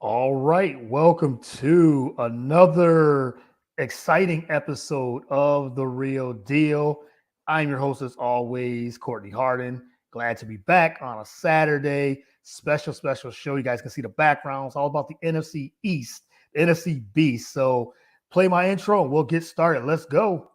All right, welcome to another exciting episode of The Real Deal. I'm your host, as always, Courtney Harden. Glad to be back on a Saturday. Special show. You guys can see the background. It's all about the NFC East, the NFC Beast. So play my intro and we'll get started. Let's go.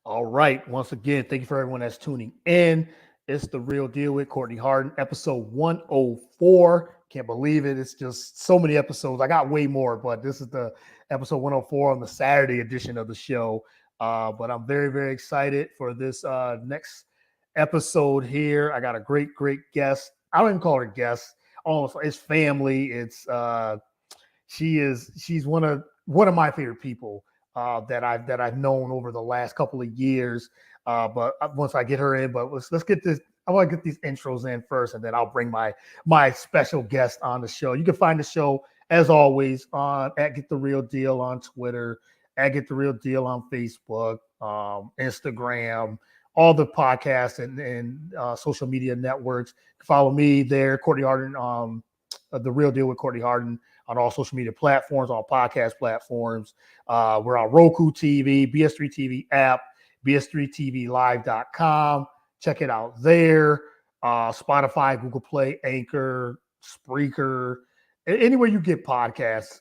All right. Once again, thank you for everyone that's tuning in. It's The Real Deal with Courtney Harden, episode 104. Can't believe it. It's just so many episodes. I got way more, but this is the episode 104 on the Saturday edition of the show. But I'm very excited for this next episode here. I got a great guest. I don't even call her guest. Almost, it's family. She's one of my favorite people that I've known over the last couple of years. But once I get her in, but let's get this. I want to get these intros in first, and then I'll bring my special guest on the show. You can find the show as always on at Get the Real Deal on Twitter, at Get the Real Deal on Facebook, Instagram, all the podcasts and social media networks. Follow me there, Courtney Harden. The Real Deal with Courtney Harden on all social media platforms, all podcast platforms. We're on Roku TV, BS3 TV app, bs3tvlive.com. Check it out there. Spotify, Google Play, Anchor, Spreaker, anywhere you get podcasts,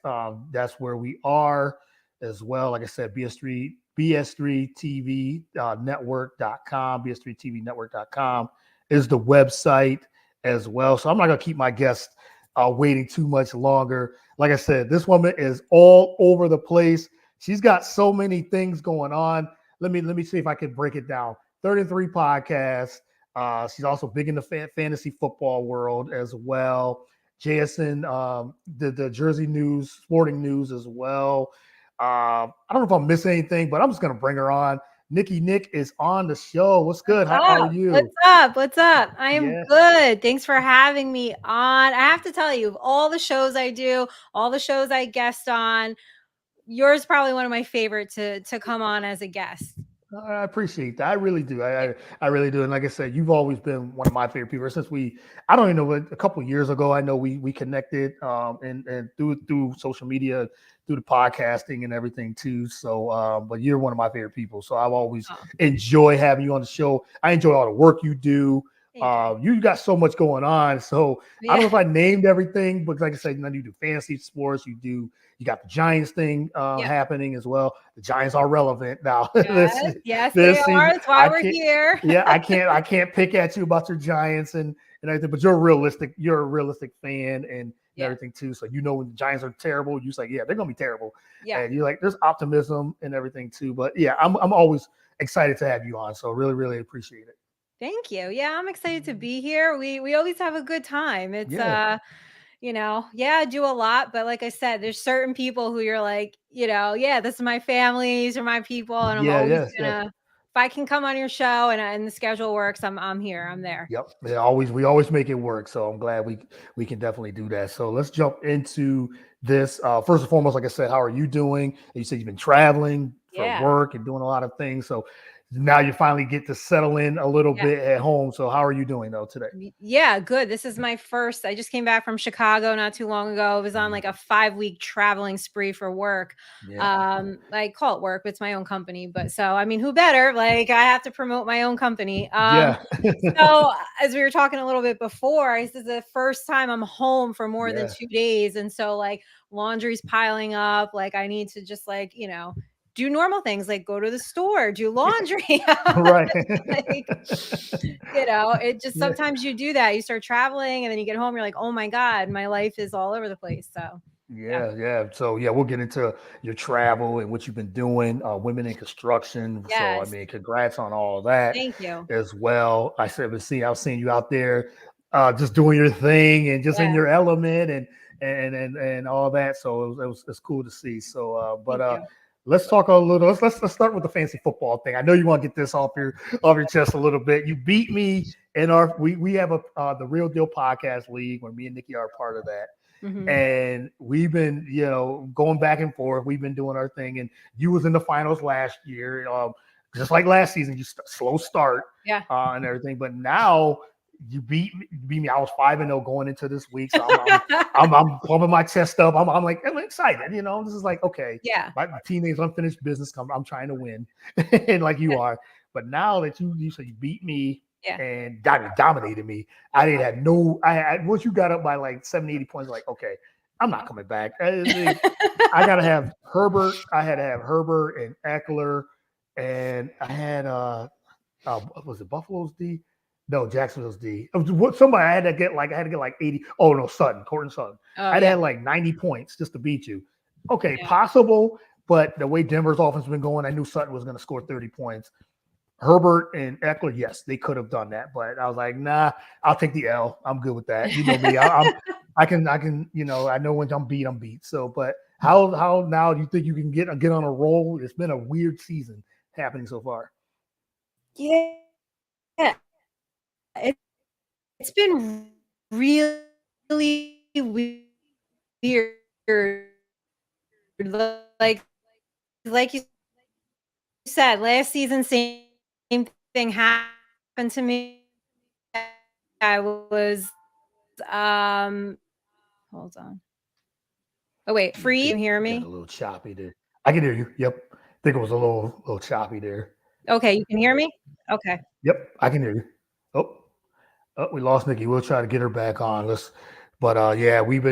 that's where we are as well. Like I said, BS3TV network.com, BS3TVnetwork.com is the website as well. So I'm not going to keep my guests waiting too much longer. Like I said, this woman is all over the place. She's got so many things going on. Let me see if I can break it down. 33 podcasts. She's also big in the fantasy football world as well. JSN, the Jersey News, sporting news as well. I don't know if I'm missing anything, but I'm just going to bring her on. Nikki Nick is on the show. What's good? How are you? What's up? I am Yeah. good. Thanks for having me on. I have to tell you, of all the shows I do, all the shows I guest on, yours is probably one of my favorite to come on as a guest. I appreciate that. I really do. I really do. And like I said, you've always been one of my favorite people since I don't even know what, a couple of years ago. I know we connected and through social media, through the podcasting and everything too. So, but you're one of my favorite people. So I've always Oh, enjoy having you on the show. I enjoy all the work you do. thank you. You got so much going on. So I don't know Yeah. if I named everything, but like I said, you do fantasy sports. You got the Giants thing Yeah. happening as well. The Giants are relevant now. Yes, they This are. season. That's why I we're can't. here. Yeah, I can't pick at you about your Giants and everything, but you're a realistic fan and Yeah. everything too. So when the Giants are terrible, you're just like, yeah, they're gonna be terrible, Yeah. and you're like, there's optimism and everything too. But yeah, I'm always excited to have you on. So really appreciate it. Thank you. Yeah, I'm excited to be here. We always have a good time. It's Yeah, yeah, I do a lot, but like I said, there's certain people who you're like, yeah, this is my family, these are my people, and I'm yeah, always yes. gonna, if I can come on your show and the schedule works, I'm here, I'm there. Yep. We always make it work. So I'm glad we can definitely do that. So let's jump into this. First and foremost, like I said, how are you doing? You said you've been traveling for Yeah. work and doing a lot of things. So now you finally get to settle in a little Yeah. bit at home. So how are you doing though today? Yeah, good. This is my first. I just came back from Chicago not too long ago. I was on Mhm. like a 5 week traveling spree for work. Yeah. I call it work, but it's my own company. But so I mean, who better? Like I have to promote my own company. Yeah. So as we were talking a little bit before, this is the first time I'm home for more than Yeah. 2 days. And so like laundry's piling up. Like I need to just like, do normal things like go to the store, do laundry. Right. Like, it just Yeah. sometimes you do that. You start traveling and then you get home, you're like, oh my God, my life is all over the place. So yeah. Yeah. So yeah, we'll get into your travel and what you've been doing, women in construction. So I Yes. mean, congrats on all of that Thank you. as well. I was seeing you out there. just doing your thing and just in Yeah. your element and all that. So it's cool to see. So, Thank you. let's talk a little. Let's start with the fantasy football thing. I know you want to get this off your chest a little bit. You beat me in our we have the Real Deal Podcast League where me and Nikki are a part of that. Mhm. And we've been, going back and forth. We've been doing our thing, and you was in the finals last year, just like last season. You slow start, Yeah. And everything. But now you beat me. I was 5-0 going into this week, so I'm pumping my chest up. I'm like, I'm excited. This is like, okay, Yeah. my teenage unfinished business. I'm trying to win, and like you are. But now that you said you beat me. Yeah. And dominated me. I didn't have no. Once you got up by like 70, 80 points, like, okay, I'm not coming back. I gotta have Herbert. I had to have Herbert and Eckler, and I had was it Buffalo's D? No, Jacksonville's D. Somebody I had to get like 80. Oh no, Sutton, Cortland Sutton. Oh, I'd yeah. had like 90 points just to beat you. Okay, Yeah. possible, but the way Denver's offense has been going, I knew Sutton was going to score 30 points. Herbert and Eckler, yes, they could have done that, but I was like, nah, I'll take the L. I'm good with that. You know me. I can, I know when I'm beat. So, but how now do you think you can get on a roll? It's been a weird season happening so far. Yeah. It's been really weird. Like you said, last season, same thing happened to me. I was, hold on. Oh wait, free. You hear Got me? a little choppy there. I can hear you. Yep. I think it was a little choppy there. Okay, you can hear me? Okay. Yep, I can hear you. Oh, we lost Nikki. We'll try to get her back on. Yeah, we've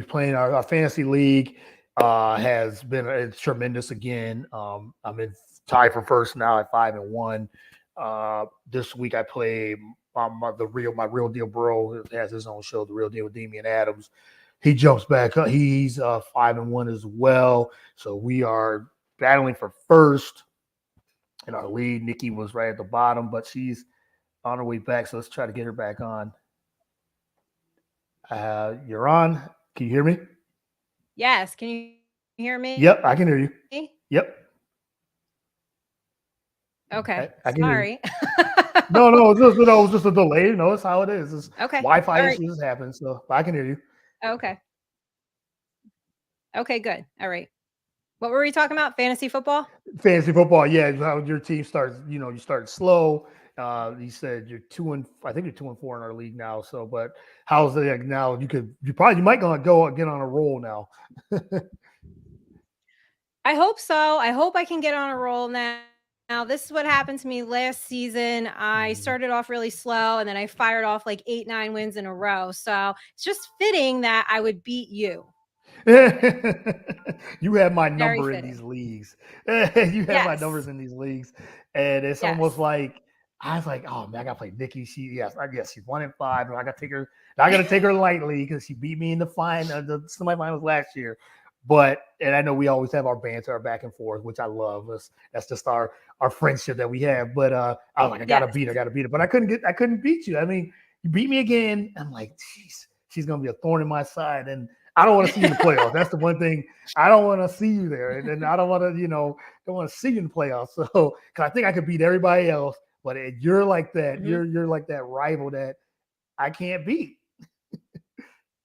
playing our fantasy league. Has been tremendous again. I'm in tied for first now at 5-1. This week I play my real deal bro has his own show, The Real Deal with Damian Adams. He jumps back up. He's 5-1 as well. So we are battling for first in our lead. Nikki was right at the bottom, but she's on her way back. So let's try to get her back on. You're on. Can you hear me? Yes. Can you hear me? Yep, I can hear you. Yep. Okay. I can hear you. Sorry. No, it was just a delay. No, it's how it is. It's Okay. Wi-Fi issues happen, so I can hear you. Okay. Okay, good. All right. What were we talking about? Fantasy football? Fantasy football, yeah. How your team starts, you started slow. You said you're 2-4 in our league now. So, but how's it now? You might gonna go get on a roll now. I hope so. I hope I can get on a roll now. Now, this is what happened to me last season. I started off really slow and then I fired off like 8-9 wins in a row. So it's just fitting that I would beat you. You have my Very number in fitting. these leagues. You have my Yes. numbers in these leagues, and it's almost Yes. like I was like, oh man, I gotta play Nikki. I guess she's 1-5, and I gotta take her. I gotta take her lightly because she beat me in the semifinals last year. And I know we always have our banter, our back and forth, which I love. That's just our friendship that we have. But I was like, I gotta beat her. But I couldn't beat you. I mean, you beat me again. I'm like, geez, she's gonna be a thorn in my side, and I don't want to see you in the playoffs. That's the one thing. I don't want to see you there, and I don't want to, don't want to see you in the playoffs. So, because I think I could beat everybody else, but you're like that. Mhm. You're like that rival that I can't beat.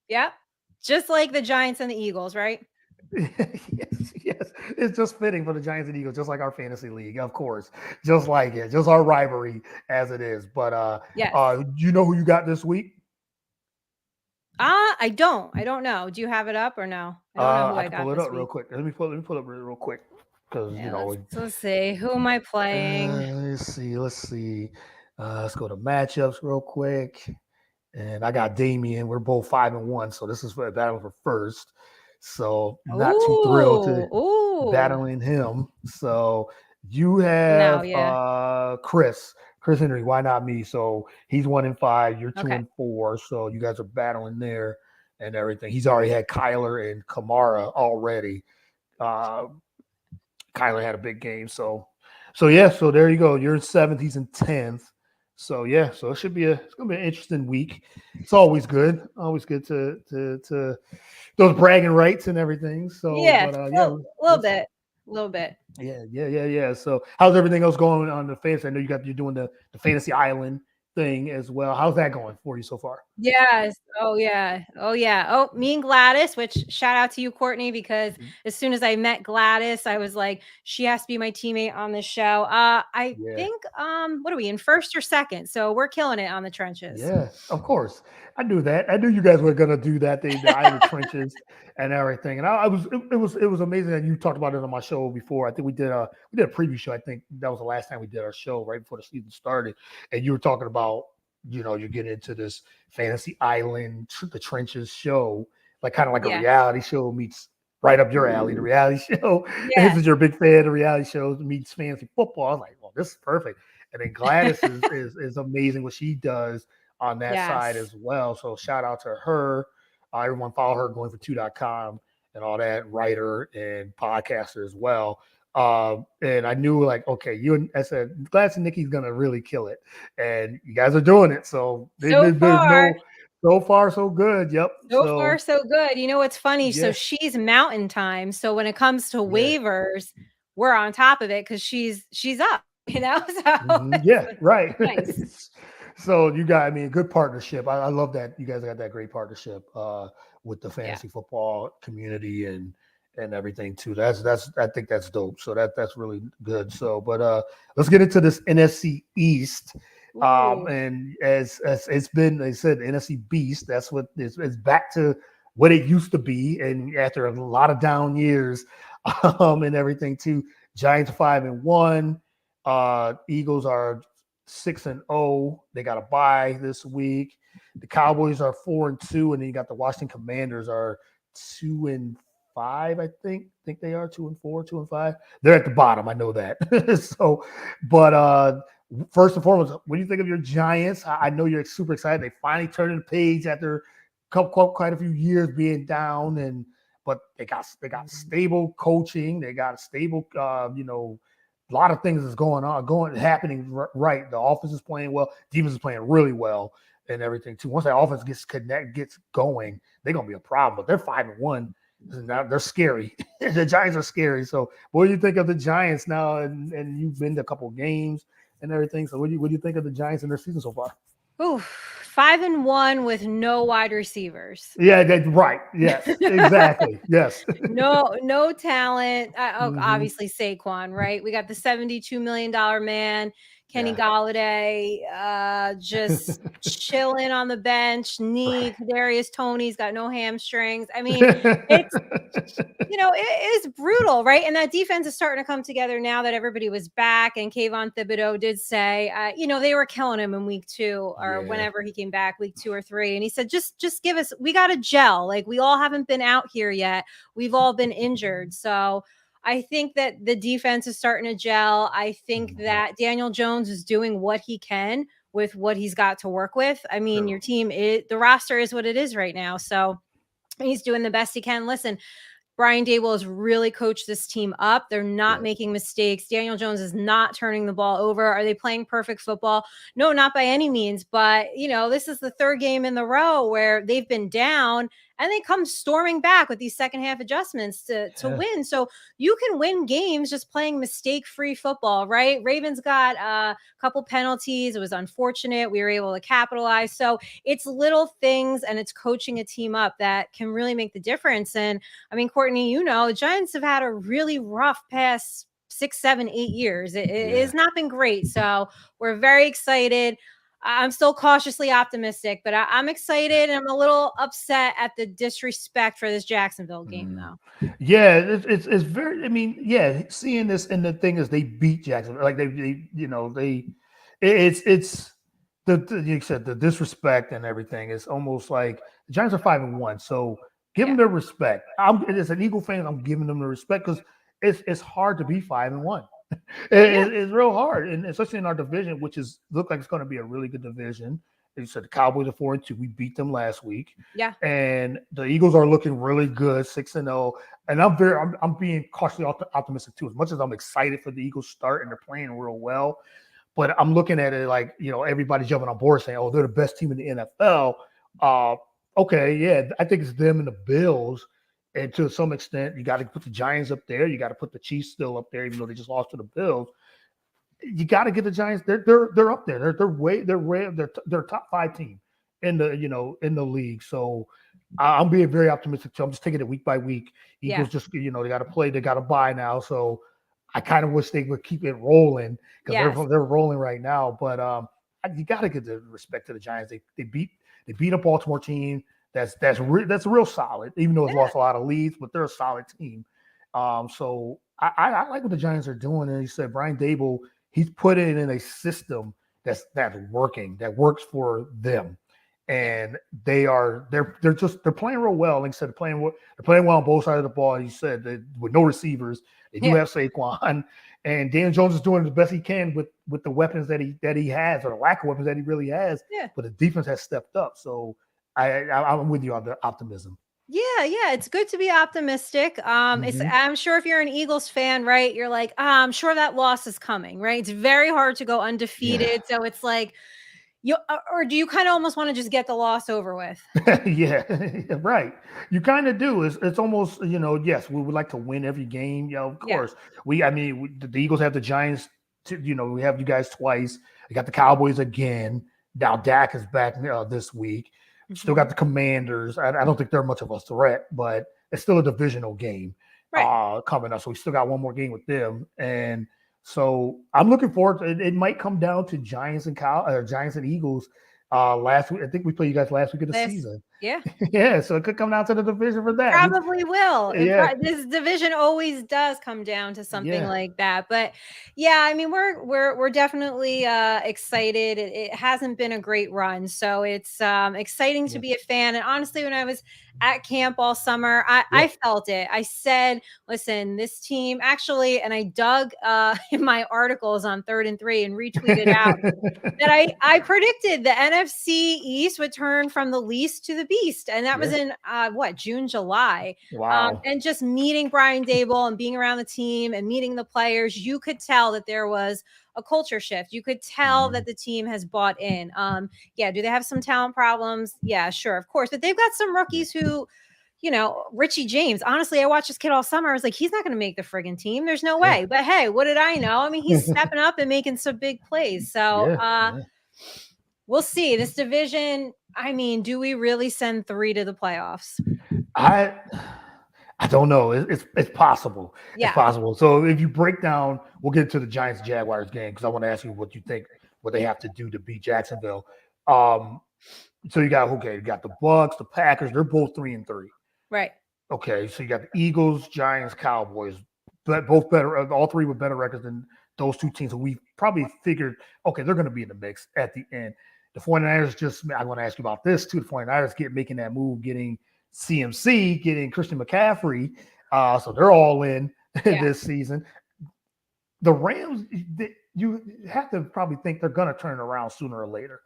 Yep. Just like the Giants and the Eagles, right? yes. It's just fitting for the Giants and Eagles, just like our fantasy league, of course. Just like it, just our rivalry as it is. But Yes. you know who you got this week? I don't know. Do you have it up or no? I don't know who I I can got pull it this up real week. quick. Let me pull it up real quick because Yeah, let's see. Who am I playing? Let's see. Let's go to matchups real quick. And I got Damian. We're both 5-1, so this is for a battle for first. So not too thrilled to battling him. So you have Chris Henry. Why not me? So he's 1-5. You're 2-4. So you guys are battling there and everything. He's already had Kyler and Kamara already. Kyler had a big game. So there you go. You're in 7th. He's in 10th. So yeah, so it's gonna be an interesting week. It's always good to those bragging rights and everything. So, Yeah, but yeah, a little bit, a little bit. yeah. So, how's everything else going on the fantasy? I know you're doing the Fantasy Island thing as well. How's that going for you so far? Yes. Oh yeah. Oh yeah. Oh, me and Gladys, which shout out to you, Courtney, because Mhm. as soon as I met Gladys, I was like, she has to be my teammate on the show. I Yeah. think what are we in first or second? So we're killing it on the trenches. Yeah, of course. I knew that. I knew you guys were gonna do that. The island trenches and everything. And it was amazing that you talked about it on my show before. I think we did a preview show. I think that was the last time we did our show right before the season started. And you were talking about, you're getting into this Fantasy Island, the trenches show, like kind of like a Yeah. reality show meets right up your alley, the reality show. And Yeah. since you're a big fan of reality shows meets fantasy football, I was like, well, this is perfect. And then Gladys is amazing what she does on that side Yes. as well. So shout out to her. Everyone follow her going4two.com and all that, writer and podcaster as well. And I knew like, okay, I said, Glass and Nikki's gonna really kill it, and you guys are doing it. So So there's far, no, so far so good. Yep. so far, So so good. You know what's funny? So yeah, she's mountain time. So when it comes to yeah. waivers, we're on top of it because she's up, So Yeah, it's right. nice. So you got, I mean, good partnership. I love that you guys got that great partnership with the Yeah. fantasy football community and everything too. That's I think that's dope. So that's really good. So, but let's get into this NFC East. Ooh. And as it's been, they said NFC Beast. That's what it's back to what it used to be. And after a lot of down years, and everything too. Giants 5-1. Eagles are 6-0. They got a bye this week. The Cowboys are 4-2, and then you got the Washington Commanders are 2-5. I think they are 2-4, 2-5. They're at the bottom. I know that. So, but first and foremost, what do you think of your Giants? I know you're super excited. They finally turned the page after quite a few years being down, but they got stable coaching. They got stable, a lot of things is happening right. The offense is playing well. Defense is playing really well and everything too. Once that offense gets going, they're gonna be a problem. But they're 5-1. They're scary. The Giants are scary. So, what do you think of the Giants now? And you've been to a couple of games and everything. So, what do you think of the Giants and their season so far? Ooh, 5-1 with no wide receivers. Yeah, right. Yes, exactly. Yes. No talent. Mhm. Obviously Saquon, right? We got the $72 million man, Kenny Yeah. Galladay, just chilling on the bench. Knee, Right. Kadarius Toney's got no hamstrings. I mean, it's it is brutal, right? And that defense is starting to come together now that everybody was back. And Kayvon Thibodeau did say, they were killing him in week 2 or Yeah. whenever he came back, week 2 or 3. And he said, just give us, we got to gel. Like we all haven't been out here yet. We've all been injured. So I think that the defense is starting to gel. I think Mhm. that Daniel Jones is doing what he can with what he's got to work with. I mean, True. your team, the roster is what it is right now. So he's doing the best he can. Listen, Brian Daboll has really coached this team up. They're not Yeah. making mistakes. Daniel Jones is not turning the ball over. Are they playing perfect football? No, not by any means. But, this is the third game in the row where they've been down and they come storming back with these second half adjustments to Yeah. win. So you can win games just playing mistake-free football, right? Ravens got a couple penalties. It was unfortunate. We were able to capitalize. So it's little things and it's coaching a team up that can really make the difference. And I mean, Courtney, the Giants have had a really rough past 6, 7, 8 years. It has not been great. So we're very excited. I'm still cautiously optimistic, but I'm excited and I'm a little upset at the disrespect for this Jacksonville game, though. Yeah, it's very. I mean, yeah, seeing this and the thing is, they beat Jacksonville. Like it's you said the disrespect and everything. It's almost like the Giants are 5-1, so give them Yeah. their respect. As an Eagle fan, I'm giving them the respect because it's hard to be 5-1. Yeah. It's real hard, and especially in our division, which look like it's going to be a really good division. As you said, the Cowboys are 4-2. We beat them last week. Yeah. And the Eagles are looking really good, 6-0. And I'm being cautiously optimistic too. As much as I'm excited for the Eagles start and they're playing real well, but I'm looking at it like, everybody jumping on board saying, oh, they're the best team in the NFL. Okay, yeah, I think it's them and the Bills. And to some extent, you got to put the Giants up there. You got to put the Chiefs still up there, even though they just lost to the Bills. You got to get the Giants. They're up there. They're top 5 team in the in the league. So I'm being very optimistic. So I'm just taking it week by week. Eagles just they got to play. They got to bye now. So I kind of wish they would keep it rolling because they're rolling right now. But you got to give the respect to the Giants. They beat a Baltimore team that's real solid, even though it's lost a lot of leads, but they're a solid team. So I like what the Giants are doing. And he said Brian Daboll, he's put it in a system that's working, that works for them. And they're playing real well. Like I said, they're playing well on both sides of the ball. He said that with no receivers, they do have Saquon, and Daniel Jones is doing the best he can with the weapons that he has, or the lack of weapons that he really has. Yeah. But the defense has stepped up. So I'm with you on the optimism. Yeah, it's good to be optimistic. I'm sure if you're an Eagles fan, right, you're like, I'm sure that loss is coming, right? It's very hard to go undefeated. So it's like, or do you kind of almost want to just get the loss over with? Yeah, right. You kind of do. It's almost, yes, we would like to win every game. Of course. The Eagles have the Giants, we have you guys twice. We got the Cowboys again. Now Dak is back this week. Still got the Commanders. I don't think they're much of a threat, but it's still a divisional game coming up. So we still got one more game with them. And so I'm looking forward to it. It might come down to Giants and Eagles. Last week, I think we played you guys last week of the season. Yeah. Yeah. So it could come down to the division for that. Probably will. Yeah. This division always does come down to something like that. But yeah, I mean, we're definitely excited. It hasn't been a great run. So it's exciting to be a fan. And honestly, when I was at camp all summer, I felt it. I said, listen, this team actually, and I dug in my articles on 3rd and 3 and retweeted out that I predicted the NFC East would turn from the least to the beast. And that was in June, July. Wow. And just meeting Brian Daboll and being around the team and meeting the players, you could tell that there was a culture shift. You could tell that the team has bought in. Do they have some talent problems? Yeah, sure, of course. But they've got some rookies who, Richie James. Honestly, I watched this kid all summer. I was like, he's not going to make the friggin' team. There's no way. But hey, what did I know? I mean, he's stepping up and making some big plays. So we'll see. This division, I mean, do we really send 3 to the playoffs? I don't know. It's possible. Yeah. It's possible. So if you break down, we'll get to the Giants-Jaguars game because I want to ask you what you think, what they have to do to beat Jacksonville. So you got the Bucs, the Packers. They're both 3 and 3. Right. Okay. So you got the Eagles, Giants, Cowboys, but both better. All 3 with better records than those 2 teams. So we probably figured, okay, they're going to be in the mix at the end. The 49ers I want to ask you about this too. The 49ers making that move, getting CMC, getting Christian McCaffrey. So they're all in this season. The Rams, you have to probably think they're going to turn around sooner or later.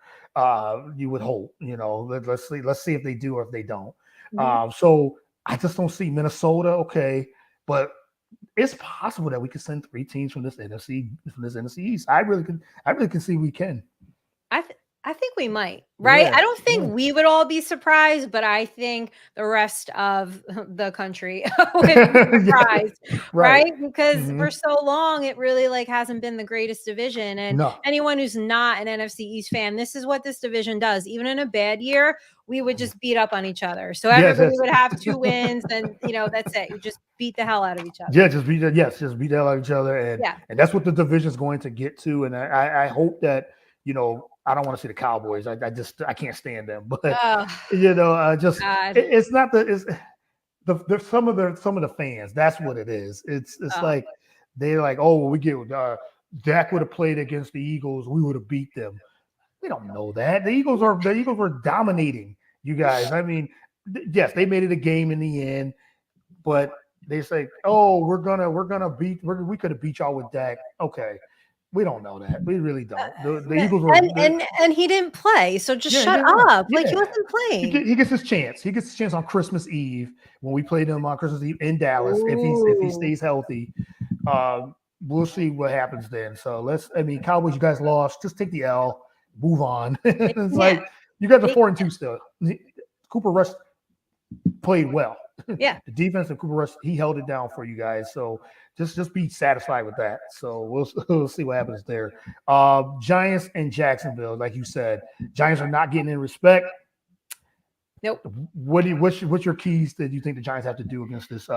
You would hope, let's see if they do or if they don't. So I just don't see Minnesota. Okay. But it's possible that we could send 3 teams from this NFC East. I really can see we can. I think we might, right? I don't think we would all be surprised, but I think the rest of the country would be surprised, right? Because for so long, it really hasn't been the greatest division. And anyone who's not an NFC East fan, this is what this division does. Even in a bad year, we would just beat up on each other. So everybody would have 2 wins, and that's it. You just beat the hell out of each other. Yeah, just beat the hell out of each other, and that's what the division is going to get to. And I hope that I don't want to see the Cowboys. I can't stand them. But it's not some of the fans. That's what it is. It's like they're like, oh, we get Dak would have played against the Eagles, we would have beat them. We don't know that. The Eagles were dominating you guys. I mean, yes, they made it a game in the end, but they say, oh, we could have beat y'all with Dak. Okay. We don't know that. We really don't. The Eagles were, and he didn't play, so just shut up. He wasn't playing. He gets his chance. He gets his chance on Christmas Eve when we played him on Christmas Eve in Dallas. If he stays healthy, we'll see what happens then. So Cowboys, you guys lost. Just take the L, move on. It's Yeah. like you guys are They- 4-2 still. Cooper Rush played well. Yeah. The defense of Cooper Rush, he held it down for you guys. So just be satisfied with that. So we'll see what happens there. Giants and Jacksonville, like you said, Giants are not getting in respect. Nope. What's your keys that you think the Giants have to do against this?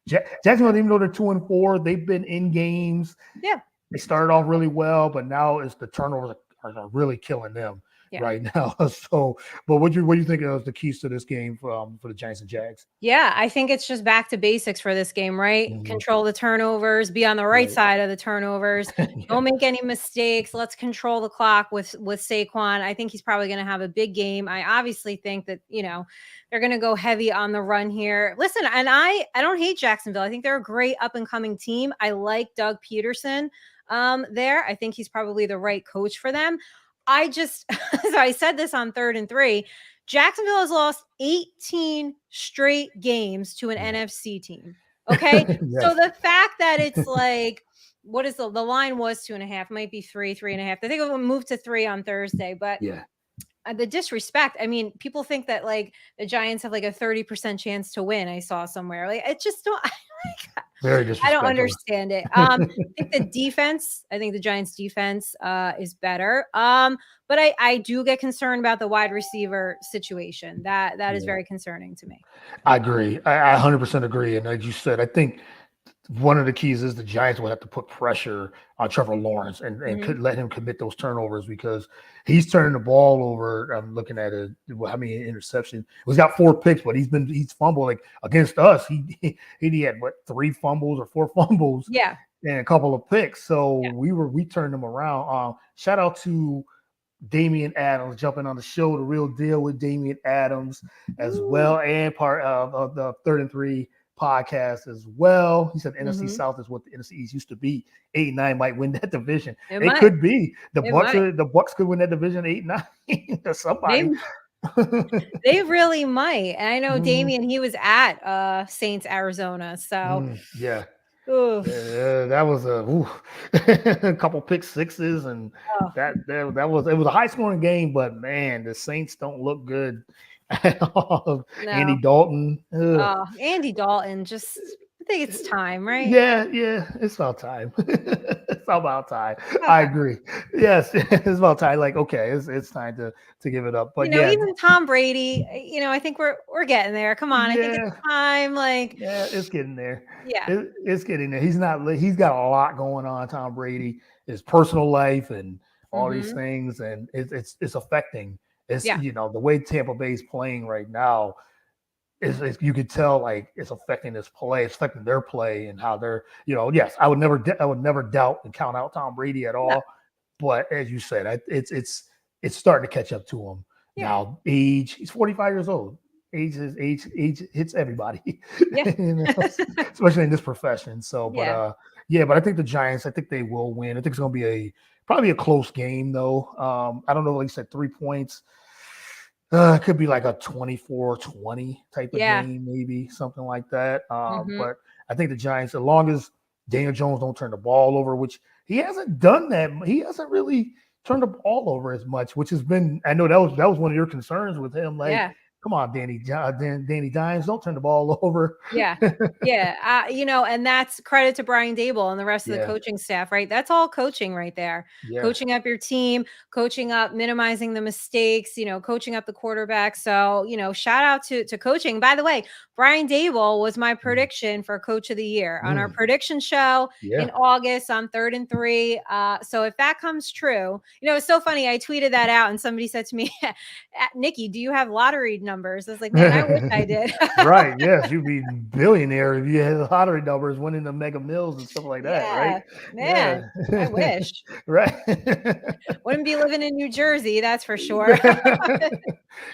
Jacksonville, even though they're 2-4, they've been in games. Yeah. They started off really well, but now it's the turnovers are really killing them right now. So, but what do you think of the keys to this game for the Giants and Jags? Yeah, I think it's just back to basics for this game, right? Mhm. Control the turnovers, be on the right side of the turnovers. Yeah. Don't make any mistakes. Let's control the clock with Saquon. I think he's probably going to have a big game. I obviously think that, they're going to go heavy on the run here. Listen, and I don't hate Jacksonville. I think they're a great up and coming team. I like Doug Peterson there. I think he's probably the right coach for them. so I said this on 3rd and 3. Jacksonville has lost 18 straight games to an NFC team. Okay. Yes. So the fact that it's like, what is the line was 2.5, might be 3.5. I think it will move to 3 on Thursday, but the disrespect. I mean, people think that like the Giants have like a 30% chance to win. I saw somewhere. Like, it just don't. Very disrespectful. I don't understand it. I think the Giants defense is better. But I do get concerned about the wide receiver situation. That is very concerning to me. I agree. I 100% agree. And like you said, I think one of the keys is the Giants will have to put pressure on Trevor Lawrence and could let him commit those turnovers because he's turning the ball over. I'm looking at it. How many interceptions? He's got 4 picks, but he's fumbled like against us. He had 3 fumbles or 4 fumbles. Yeah. And a couple of picks. So we turned them around. Shout out to Damian Adams jumping on the show, The Real Deal with Damian Adams as well, and part of the 3rd and 3 podcast as well. He said NFC South is what the NFC East used to be. 8-9 might win that division. It could be the Bucs could win that division 8-9 or somebody. They really might. And I know Damian, he was at Saints, Arizona. So that was a couple pick sixes, and it was a high scoring game. But man, the Saints don't look good at all. No. Andy Dalton. Andy Dalton. Just I think it's time, right? Yeah, it's about time. It's about time. I agree. Yes, it's about time. Like, okay, it's time to give it up. But even Tom Brady, I think we're getting there. Come on, I think it's time. Like, it's getting there. Yeah, it's getting there. He's got a lot going on. Tom Brady, his personal life, and all these things, and it's affecting. It's the way Tampa Bay is playing right now. Is you could tell like it's affecting this play, it's affecting their play and how they're, yes, I would never doubt and count out Tom Brady at all. No. But as you said, it's starting to catch up to him now. He's 45 years old. Age hits everybody, especially in this profession. So, but I think the Giants, I think they will win. I think it's going to be probably a close game though. I don't know, like you said, 3 points. It could be like a 24-20 type of game, maybe something like that. But I think the Giants, as long as Daniel Jones don't turn the ball over, which he hasn't done that. He hasn't really turned the ball over as much, which has been, I know that was one of your concerns with him. Like, come on, Danny Dimes, don't turn the ball over. And that's credit to Brian Daboll and the rest of the coaching staff, right? That's all coaching right there. Coaching up your team, coaching up, minimizing the mistakes, coaching up the quarterback. So, shout out to coaching. By the way, Brian Daboll was my prediction for Coach of the Year on our prediction show in August on 3rd and 3. So if that comes true, it's so funny. I tweeted that out and somebody said to me, Nikki, do you have lottery numbers? I was like, man, I wish I did. Right. Yes. You'd be billionaire if you had lottery numbers, winning the Mega Mills and stuff like that. Right. Man, I wish. Right. Wouldn't be living in New Jersey. That's for sure.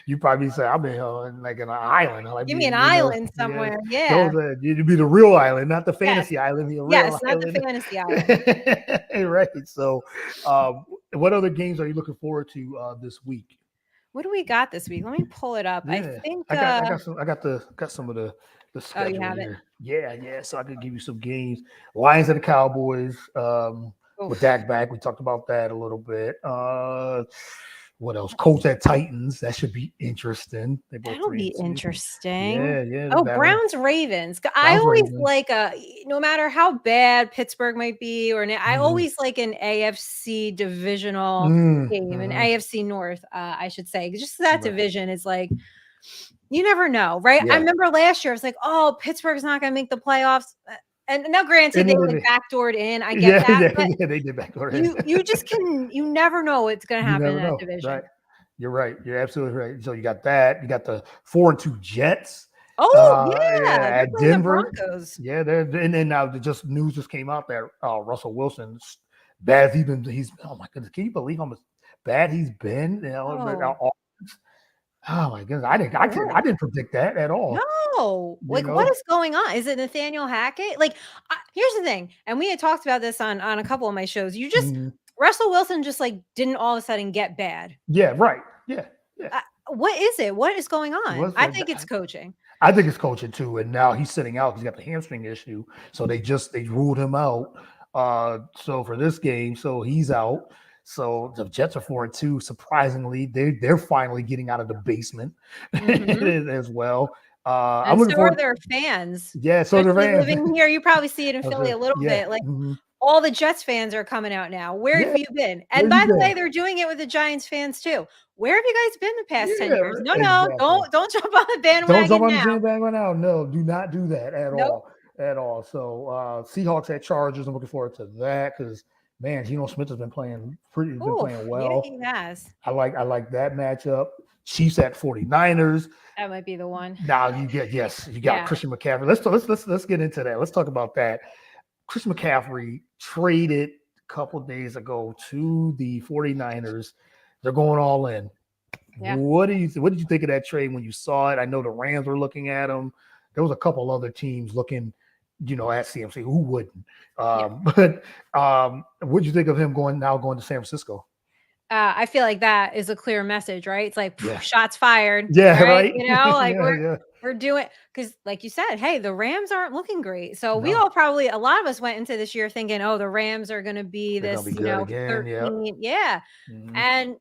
You probably say, I'm in like an island. Like, give me an island somewhere. You'd be the real island, not the fantasy island. The real not the fantasy island. Right. So, what other games are you looking forward to this week? What do we got this week? Let me pull it up. I think I got some of the the Oh, you schedule have it? here. Yeah. So I could give you some games. Lions and the Cowboys. With Oof. Dak back, we talked about that a little bit. What else? Colts at Titans. That should be interesting. They both That'll three be and two. interesting. Yeah, the Oh, battle. Browns Ravens. I Browns always Ravens. like no matter how bad Pittsburgh might be, I Mm-hmm. always like an AFC divisional game, an Mm-hmm. AFC North, I should say. Just that Right. division is like, you never know, right? I Yeah. remember last year, I was like, oh, Pittsburgh's not going to make the playoffs. And now, granted, And they then like they, backdoored in. I get yeah, that, but they did back door in. you just you never know what's going to You happen never in that know, division. right? You're right. You're absolutely right. So you got that. You got the 4-2 Jets. Oh yeah, they're At playing the Denver. Broncos. Yeah, and then now news just came out that Russell Wilson's bad as he's oh my goodness, can you believe how much bad he's been? Oh. Oh my goodness, What? I didn't predict that at all. No, You like what know, is going on? Is it Nathaniel Hackett? Like, here's the thing, and we had talked about this on a couple of my shows. Mhm. Russell Wilson just like didn't all of a sudden get bad. Yeah, right. Yeah. What is it? What is going on? What's I that? think it's coaching. I think it's coaching too, and now he's sitting out. He's got the hamstring issue, so they ruled him out. So for this game, so he's out. So the Jets are 4-2. Surprisingly, they're finally getting out of the basement Mhm. as well. I'm And looking so are forward. their fans, Yeah, so the especially fans. living here. You probably see it in Philly a little Yeah. bit. Like Mhm. all the Jets fans are coming out now. Where Yeah. have you been? Where And you by the way, been? they're doing it with the Giants fans too. Where have you guys been the past 10 Yeah, years? No, exactly. don't jump on the Don't jump bandwagon on the now. bandwagon now. No, do not do that at Nope. all. At all. So Seahawks at Chargers. I'm looking forward to that because man, Geno Smith has been playing Oof, yeah, well. he has. I like that matchup. Chiefs at 49ers. That might be the one. Now you got Yeah. Christian McCaffrey. Let's get into that. Let's talk about that. Christian McCaffrey traded a couple days ago to the 49ers. They're going all in. Yeah. What did you think of that trade when you saw it? I know the Rams were looking at him. There was a couple other teams looking, at CMC. Who wouldn't? But what did you think of him going to San Francisco? I feel like that is a clear message, right? It's like Yeah. shots fired. Yeah, right. right. Like Yeah. we're doing because, like you said, hey, the Rams aren't looking great. So we No. all probably a lot of us went into this year thinking, oh, the Rams are going to be They're this, gonna be good again. Yeah. 13, yeah, Mhm. and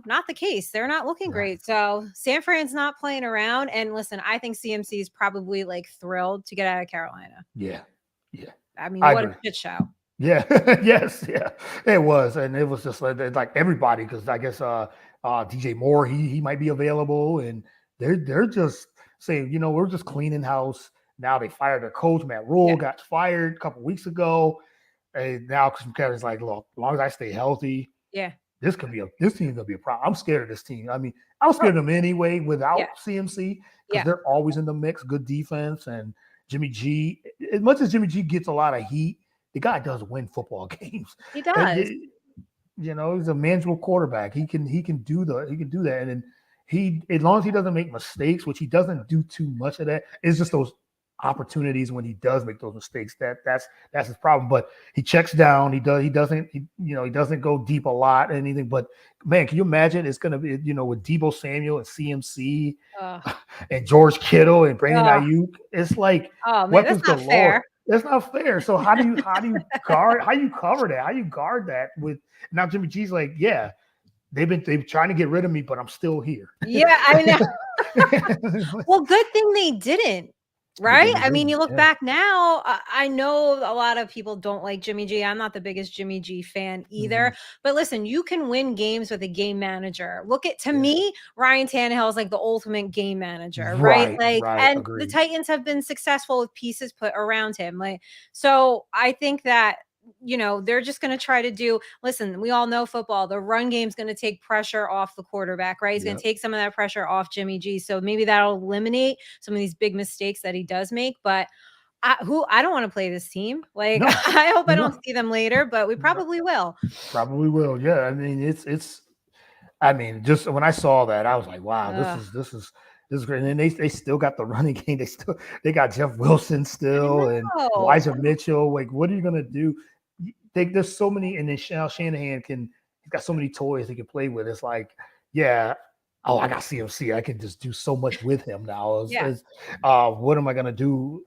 not the case. They're not looking Right. great. So San Fran's not playing around. And listen, I think CMC is probably like thrilled to get out of Carolina. Yeah. I mean, I what agree. a shit show. Yeah. Yes. Yeah. It was, and it was just like everybody because I guess DJ Moore he might be available, and they're just saying we're just cleaning house. Now they fired their coach. Matt Rule Yeah. got fired a couple weeks ago, and now Chris McCaffrey's like, look, as long as I stay healthy, Yeah. this team's gonna be a problem. I'm scared of this team. I mean, I was scared of them anyway without Yeah. CMC because Yeah. they're always in the mix. Good defense and Jimmy G. As much as Jimmy G gets a lot of heat, the guy does win football games. He And, does. he's a manageable quarterback. He can do that, and then as long as he doesn't make mistakes, which he doesn't do too much of that. It's just those opportunities when he does make those mistakes that's his problem. But he checks down. He doesn't go deep a lot or anything. But man, can you imagine? It's gonna be with Deebo Samuel and CMC and George Kittle and Brandon Ayuk. It's like oh man, weapons that's not galore. fair. That's not fair. So how do you guard that? How you guard that with now Jimmy G's like, yeah, they've trying to get rid of me, but I'm still here. Yeah, I know. Well, good thing they didn't. Right? I mean, you look back now, I know a lot of people don't like Jimmy G. I'm not the biggest Jimmy G fan either. Mhm. But listen, you can win games with a game manager. To me, Ryan Tannehill is like the ultimate game manager, right? Right, And agreed. the Titans have been successful with pieces put around him. So I think that they're just going to try to listen, we all know football. The run game's going to take pressure off the quarterback, right? He's going to take some of that pressure off Jimmy G. So maybe that'll eliminate some of these big mistakes that he does make. But I don't want to play this team. No. I hope I don't see them later, but we probably will. Probably will. Yeah. I mean, just when I saw that, I was like, wow, this is great. And then they still got the running game. They got Jeff Wilson still and Elijah Mitchell. Like, what are you gonna do? There's so many, and then Shanahan he's got so many toys he can play with. It's like, yeah, oh, I got CMC. I can just do so much with him now. Yeah. What am I gonna do?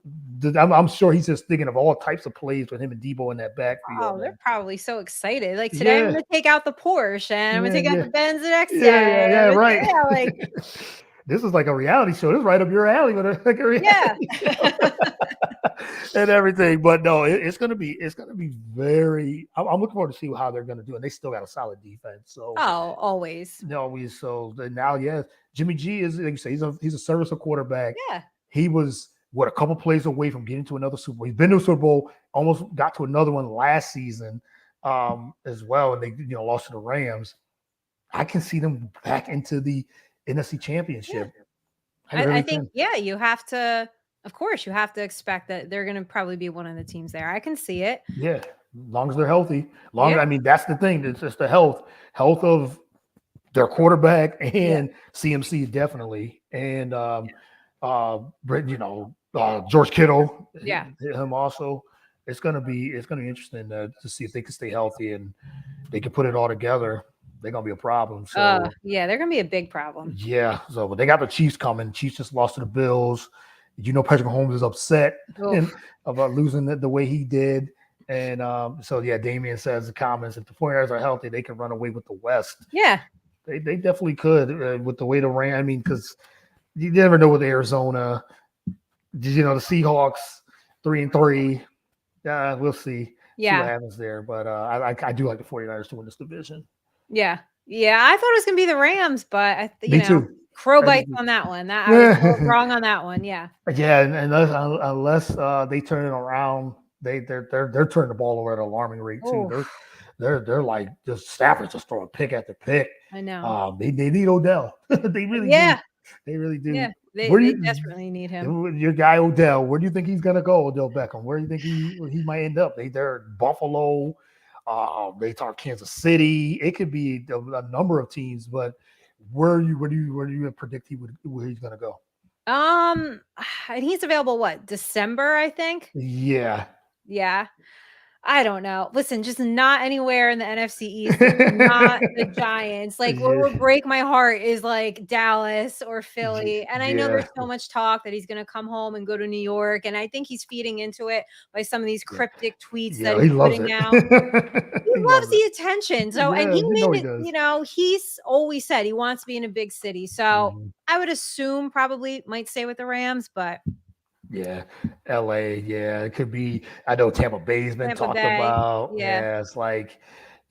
I'm sure he's just thinking of all types of plays with him and Debo in that backfield. Oh, they're And probably so excited. Like today, I'm yeah, gonna take out the Porsche and I'm gonna yeah, take out yeah, the Benz the next yeah, day. yeah, yeah. Right. Yeah, like This is like a reality show. This is right up your alley with like a yeah. reality show and everything. But no, it's gonna be very. I'm looking forward to see how they're gonna do, and they still got a solid defense. So Oh, always. no, now, yeah, Jimmy G is like you say, he's a serviceable quarterback. Yeah. He was a couple plays away from getting to another Super Bowl. He's been to a Super Bowl, almost got to another one last season, as well, and they lost to the Rams. I can see them back into the NFC Championship. Yeah. I think you have to. Of course, you have to expect that they're going to probably be one of the teams there. I can see it. Yeah, as long as they're healthy. I mean, that's the thing. It's just the health of their quarterback and CMC definitely, and George Kittle. Yeah. Him also. It's gonna be interesting to see if they can stay healthy and they can put it all together. They're gonna be a problem. So they're gonna be a big problem. Yeah. So, but they got the Chiefs coming. Chiefs just lost to the Bills. Patrick Mahomes is upset about losing the way he did. And Damian says in the comments, if the 49ers are healthy, they can run away with the West. Yeah. They definitely could with the way the Rams. I mean, because you never know with Arizona. The Seahawks 3-3. We'll see. See what happens there. But I do like the 49ers to win this division. Yeah. Yeah. I thought it was going to be the Rams, but Me too. Crow bites on that one. I was wrong on that one. Yeah. Yeah. And unless they turn it around, they're turning the ball over at an alarming rate too. Oof. They're like just Stafford just throwing pick after pick. I know. They need Odell. They really do. They really do. Yeah. They desperately need him. Your guy Odell, where do you think he's gonna go? Odell Beckham. Where do you think he might end up? They're Buffalo. They talk Kansas City. It could be a number of teams, but where do you predict where he's gonna go? And he's available December, I think. Yeah. I don't know. Listen, just not anywhere in the NFC East. Not the Giants. Like what would break my heart is like Dallas or Philly. And I know there's so much talk that he's going to come home and go to New York. And I think he's feeding into it by some of these cryptic tweets that he's putting out. He loves the attention. So, and he made it, he's always said he wants to be in a big city. So I would assume probably might stay with the Rams, but yeah, LA. Yeah, it could be. I know Tampa Bay's been talked about. Yeah, it's like,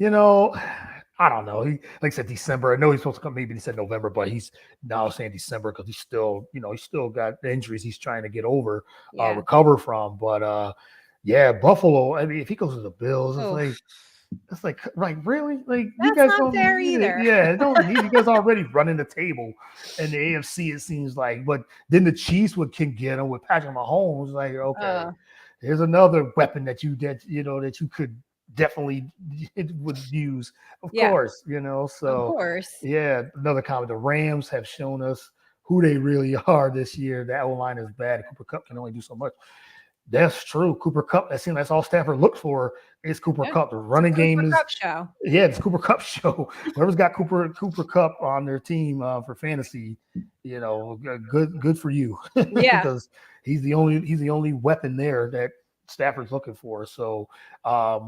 I don't know. He, like I said, December. I know he's supposed to come. Maybe he said November, but he's now saying December because he's still, he's still got injuries he's trying to get over, recover from. But Buffalo. I mean, if he goes to the Bills, it's like really, like that's you guys not don't fair either. Yeah, don't need you guys already running the table in the AFC. It seems like, but then the Chiefs can get them with Patrick Mahomes. Like, okay, here's another weapon that you could definitely would use. Of course, So of course, another comment. The Rams have shown us who they really are this year. That O-line is bad. Cooper Kupp can only do so much. That's true. Cooper Kupp. That's all Stafford looks for is Cooper Kupp. The running game is show. Yeah, it's Cooper Kupp show. Whoever's got Cooper Kupp on their team for fantasy, good for you. Yeah, because he's the only weapon there that Stafford's looking for. So I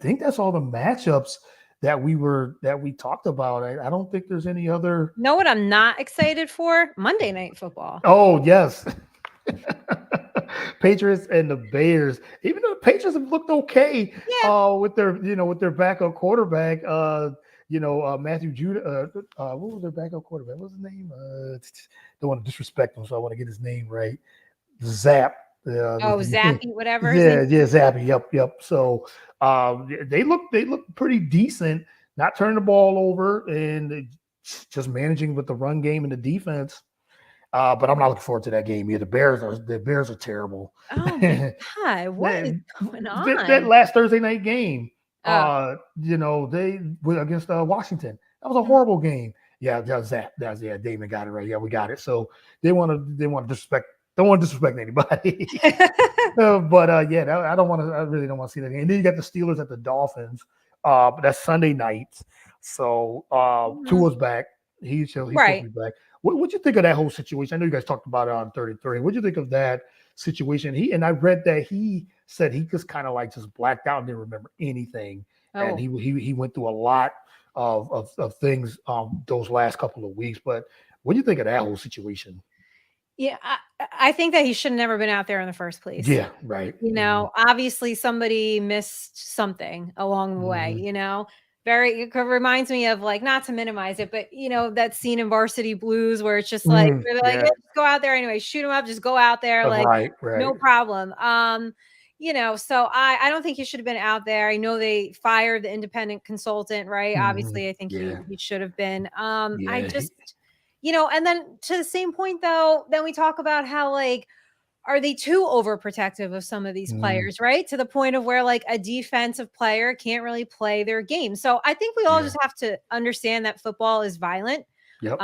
think that's all the matchups that we talked about. I don't think there's any other. Know what I'm not excited for? Monday Night Football. Oh yes. Patriots and the Bears. Even though the Patriots have looked okay with their backup quarterback, Matthew Judah. What was their backup quarterback? What's his name? Don't want to disrespect him, so I want to get his name right. Zap. Zappy, whatever. Yeah, Zappy. Yep. So they look pretty decent, not turning the ball over and just managing with the run game and the defense. But I'm not looking forward to that game either. The Bears are terrible. Oh my God, what is going on? That last Thursday night game, they against Washington. That was a horrible game. Yeah, Damon got it right. Yeah, we got it. So they want to disrespect. Don't want to disrespect anybody. I really don't want to see that game. And then you got the Steelers at the Dolphins. But that's Sunday night. So Tua's back. He's supposed to Right. be back. What'd you think of that whole situation? I know you guys talked about it on 33. What'd you think of that situation? I read that he said he just kind of like just blacked out and didn't remember anything, and Oh, he went through a lot of things those last couple of weeks. But what do you think of that whole situation? yeah. I think that he should have never been out there in the first place. Yeah, right. You know, obviously somebody missed something along the way, Mhm. you know? Reminds me of, like, not to minimize it, but, you know, that scene in Varsity Blues where it's just like, Mm, where they're like, "Yeah, yeah. just go out there anyway, shoot 'em up, just go out there, like, Right, right. no problem." You know, so I don't think he should have been out there. I know they fired the independent consultant, right? Mhm. Obviously, I think Yeah, he should have been. I yeah. just, you know, and then to the same point though, then we talk about how, like, are they too overprotective of some of these Mm, players, right? To the point of where, like, a defensive player can't really play their game. So I think we all yeah. just have to understand that football is violent. Yep.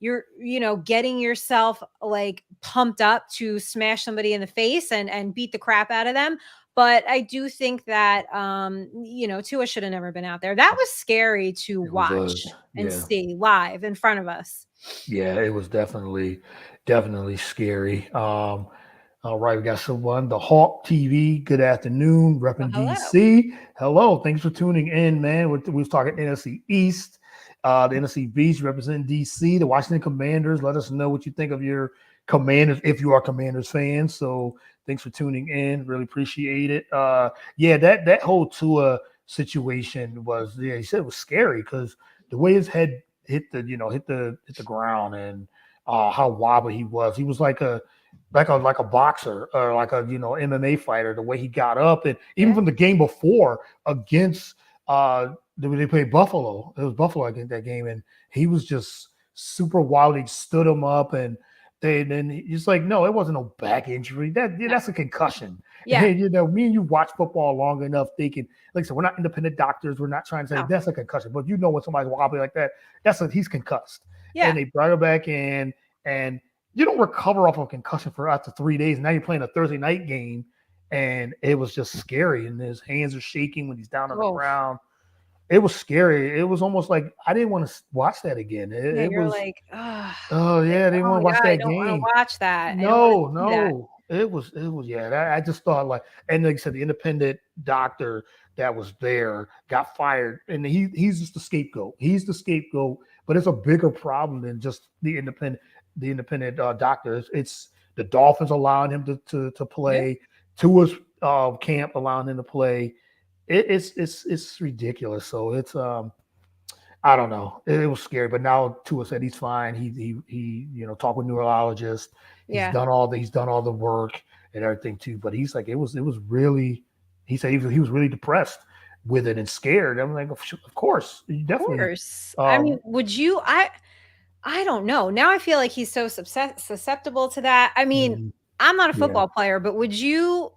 You're, you know, getting yourself like pumped up to smash somebody in the face and beat the crap out of them. But I do think that you know, Tua should have never been out there. That was scary to It was watch and yeah. see live in front of us. Yeah, it was definitely scary. All right, we got someone, the Hawk TV. Good afternoon, Well, repping hello. DC. Hello, thanks for tuning in, man. We was talking NFC East, the NFC Beast representing DC, the Washington Commanders. Let us know what you think of your Commanders if you are Commanders fans. So thanks for tuning in. Really appreciate it. Yeah, that whole Tua situation was, yeah, he said it was scary because the way his head hit the ground, and how wobbly he was. He was like a boxer or like a MMA fighter. The way he got up, and even Yeah. from the game before against they played Buffalo. It was Buffalo against that game, and he was just super wild. He stood him up, and then he's like, no, it wasn't no back injury. No. That's a concussion. Yeah. And me and you watch football long enough, thinking, like I said, we're not independent doctors. We're not trying to say No. that's a concussion, but when somebody's wobbly like that, he's concussed. And Yeah. they brought him back in, and you don't recover off of a concussion for after 3 days. Now you're playing a Thursday night game, and it was just scary. And his hands are shaking when he's down on the Oh, ground. It was scary. It was almost like I didn't want to watch that again. yeah, It you're was, like, "Ugh," oh like, yeah, I didn't "Oh want my to watch god, I that don't wanna game. watch that. I don't wanna No, see that." no. It was yeah. I just thought like, and like I said, the independent doctor that was there got fired, and he's just the scapegoat. He's the scapegoat, but it's a bigger problem than just the independent doctor. It's the Dolphins allowing him to Yeah, play, Tua's camp allowing him to play. It's ridiculous. So it's I don't know. It was scary, but now Tua said he's fine. He talked with neurologists. yeah. He's done all the work and everything too. But he's like it was really. He said he was really depressed with it and scared. I'm like, of course, you Of definitely. course. I mean, Um, would you I don't know. Now I feel like he's so susceptible to that. I mean, mm, I'm not a yeah, football player, but would you,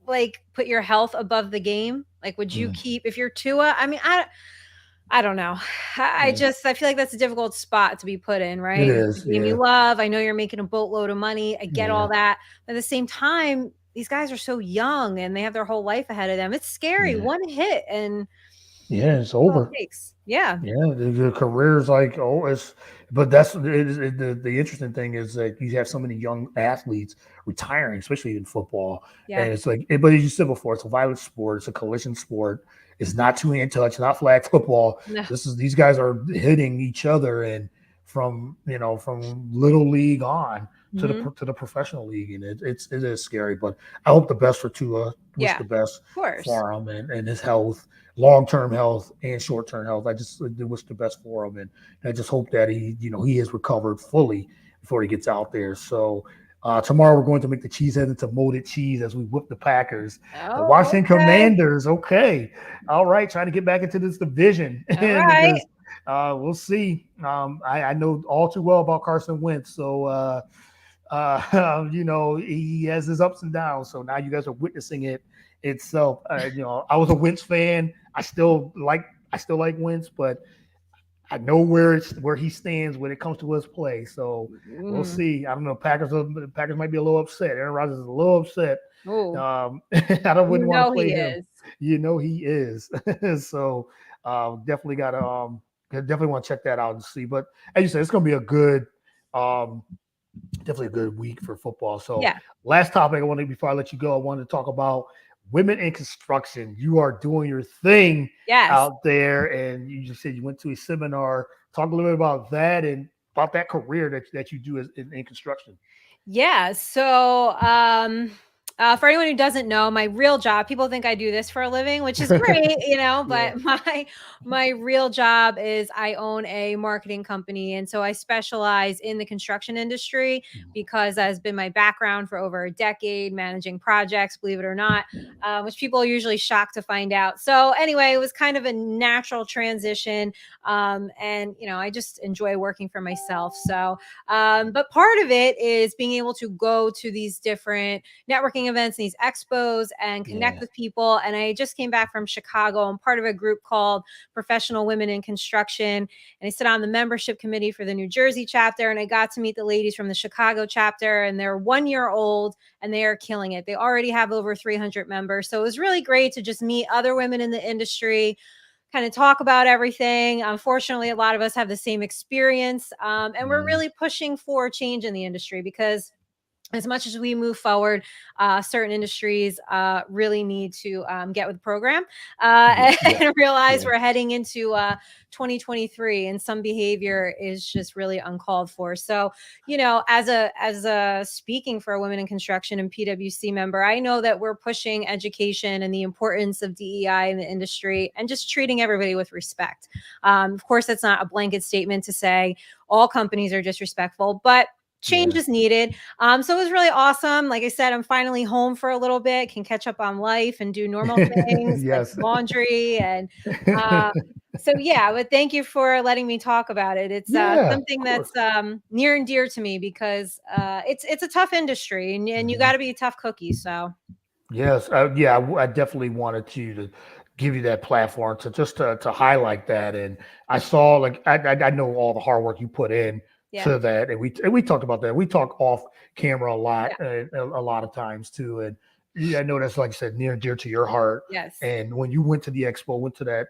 like, put your health above the game? Like, would you mm, keep if you're Tua? I mean, I don't know. yeah. I feel like that's a difficult spot to be put in, It right? It's is. a game you Yeah, love. I know you're making a boatload of money. I get all yeah, that. But at the same time, these guys are so young and they have their whole life ahead of them. It's scary. yeah, One hit and yeah. It's that's all over. it takes. Yeah. Yeah, the career is like but that's the interesting thing is that you have so many young athletes retiring, especially in football, Yeah. and it's like, but as you said before, it's a violent sport, it's a collision sport, it's not two hand touch, not flag football. No. These guys are hitting each other, and from little league on Mhm. to the professional league, and it is scary. But I hope the best for Tua, wish Yeah. the best Of course. for him and his health, long-term health and short-term health. I just wish the best for him, and I just hope that he is recovered fully before he gets out there. So tomorrow we're going to make the cheesehead into molded cheese as we whip the Packers, the Oh, Washington okay. Commanders. Okay, all right, trying to get back into this division, All and right. because we'll see. I know all too well about Carson Wentz, so he has his ups and downs. So now you guys are witnessing it itself. I was a Wentz fan. I still like Wentz, but I know where he stands when it comes to his play. So we'll Mm. see. I don't know. Packers might be a little upset. Aaron Rodgers is a little upset. Oh, Wouldn't you want to know play he him. is. He is. So definitely got to Definitely want to check that out and see. But as you said, it's going to be a good, um, definitely a good week for football. So, Yeah. last topic I wanted before I let you go, I wanted to talk about women in construction. You are doing your thing Yes. out there, and you just said you went to a seminar. Talk a little bit about that and about that career that you do in construction. Yeah. So, for anyone who doesn't know, my real job, people think I do this for a living, which is great, Yeah. but my real job is I own a marketing company. And so I specialize in the construction industry because that has been my background for over a decade, managing projects, believe it or not, which people are usually shocked to find out. So anyway, it was kind of a natural transition. And I just enjoy working for myself. So but part of it is being able to go to these different networking events, these expos, and connect Yeah. with people. And I just came back from Chicago. I'm part of a group called Professional Women in Construction. And I sit on the membership committee for the New Jersey chapter. And I got to meet the ladies from the Chicago chapter, and they're 1 year old and they are killing it. They already have over 300 members. So it was really great to just meet other women in the industry, kind of talk about everything. Unfortunately, a lot of us have the same experience, and we're Yeah. really pushing for change in the industry because as much as we move forward, certain industries really need to get with the program Yeah. Yeah. and realize Yeah. we're heading into 2023, and some behavior is just really uncalled for. So, as a speaking for a women in construction and PwC member, I know that we're pushing education and the importance of DEI in the industry and just treating everybody with respect. Of course, that's not a blanket statement to say all companies are disrespectful, but change Yeah. is needed. So it was really awesome. Like I said, I'm finally home for a little bit, can catch up on life and do normal things like Yes. laundry. And uh, so, yeah, but thank you for letting me talk about it. It's Yeah. Of something course. that's near and dear to me because it's a tough industry, and you Mhm. got to be a tough cookie. So, Yes, yeah, I definitely wanted to give you that platform to just to highlight that, and I saw like I know all the hard work you put in yeah, to that, and we talked about that. We talk off camera a lot, yeah, a lot of times too, and yeah, I know that's like I said near and dear to your heart. yes, And when you went to the expo, went to that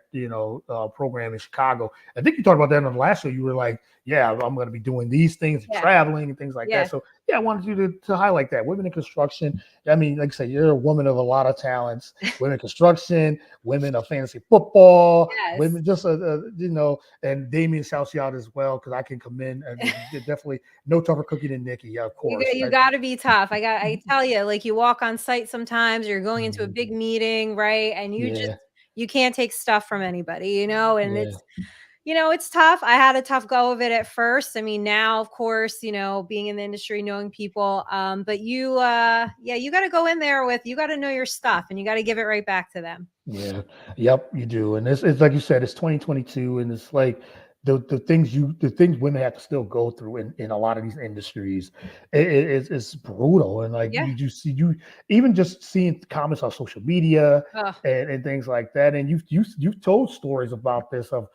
program in Chicago, I think you talked about that on the last show. You were like, yeah, I'm going to be doing these things, and yeah, traveling and things like that. yeah, So yeah, I wanted you to highlight that women in construction. I mean, like I said, you're a woman of a lot of talents. Women in construction, women of fantasy football, yes. women just and Damien shouts you out as well because I can commend. I mean, you're definitely no tougher cookie than Nikki, yeah, of course. You got to be tough. I tell you, like you walk on site sometimes, you're going into a Mhm. big meeting, right? And Yeah, you can't take stuff from anybody, and yeah, it's tough. I had a tough go of it at first. I mean, now, of course, being in the industry, knowing people, but you got to go in there you got to know your stuff and you got to give it right back to them. yeah, yep, you do. And it's like you said, it's 2022, and it's like the things women have to still go through in a lot of these industries. It's brutal, and like Yeah. you just see you even just seeing comments on social media Oh, and things like that. And you've told stories about this of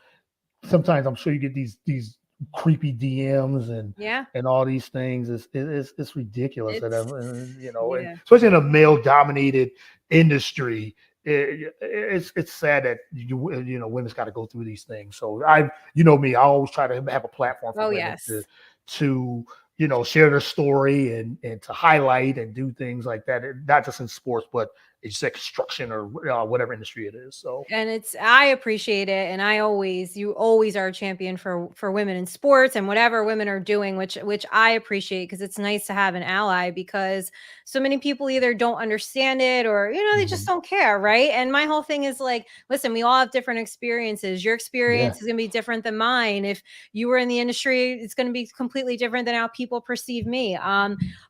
sometimes I'm sure you get these creepy DMs yeah. and all these things. It's ridiculous that It's and yeah. especially in a male dominated industry. It's sad that women's got to go through these things. So me, I always try to have a platform for Oh, women yes. to share their story and to highlight and do things like that, not just in sports but it's like construction or whatever industry it is. So And I appreciate it, and you always are a champion for women in sports and whatever women are doing, which I appreciate because it's nice to have an ally because so many people either don't understand it or they just mhm, don't care, right? And my whole thing is like, listen, we all have different experiences. Your yeah, experience is going to be different than mine. If you were in the industry, it's going to be completely different than how people perceive me.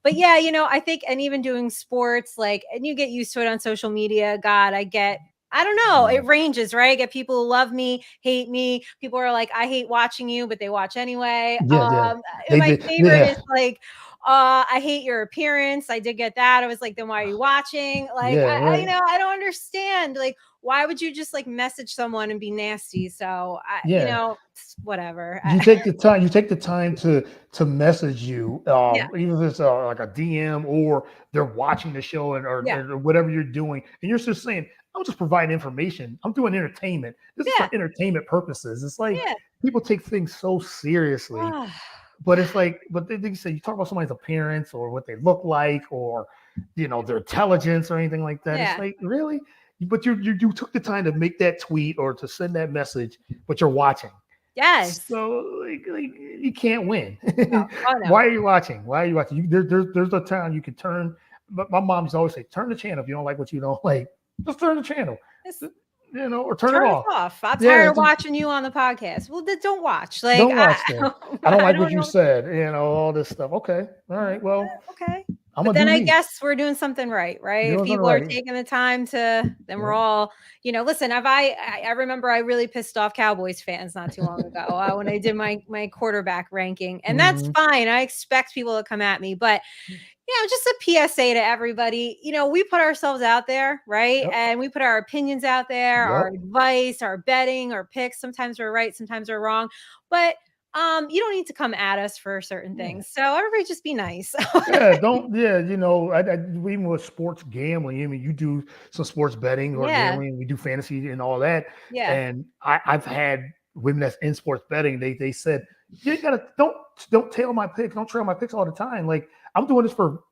But yeah, I think, and even doing sports, like, and you get used to it on social media. God, I don't know. yeah, It ranges, right? I get people who love me, hate me. People are like, I hate watching you, but they watch anyway. yeah, yeah. And my favorite Yeah. is like I hate your appearance. I did get that. I was like, then why are you watching? Like, Yeah, right. I don't understand. Like, why would you just like message someone and be nasty? So Yeah. whatever. You take the time. You take the time to message you, Yeah, even if it's like a DM or they're watching the show and yeah, or whatever you're doing, and you're just saying, "I'm just providing information. I'm doing entertainment. This is yeah, for entertainment purposes." It's like yeah. people take things so seriously, Ah, but it's like, but they say you talk about somebody's appearance or what they look like or their intelligence or anything like that. It's yeah. like really, but you took the time to make that tweet or to send that message, but you're watching. Yes. So like you can't win. No. Oh no. Why are you watching? Why are you watching? There's a time you can turn. But my mom used to always say, turn the channel if you don't like what you don't like. Just turn the channel, Just or turn it turn us off. off. I'm tired Yeah, of just watching you on the podcast. Well, then don't watch. Like don't watch then. I don't I like what don't you know. said. All this stuff. Okay, all right. Well, Okay. I'm But gonna then do I me. guess we're doing something right, right? You If know what people are right? taking the time to, then we're Yep. all, listen, I remember I really pissed off Cowboys fans not too long ago when I did my quarterback ranking, and that's Hmm. fine. I expect people to come at me, but just a PSA to everybody. We put ourselves out there, right? Yep. And we put our opinions out there, our Yep. advice, our betting, our picks. Sometimes we're right, sometimes we're wrong. But you don't need to come at us for certain Yeah. things. So everybody just be nice. Yeah, don't. Yeah, even with sports gambling. I mean, you do some sports betting or Yeah. gambling. We do fantasy and all that. Yeah. And I've had women that's in sports betting. They said you gotta don't tail my picks. Don't trail my picks all the time. Like I'm doing this for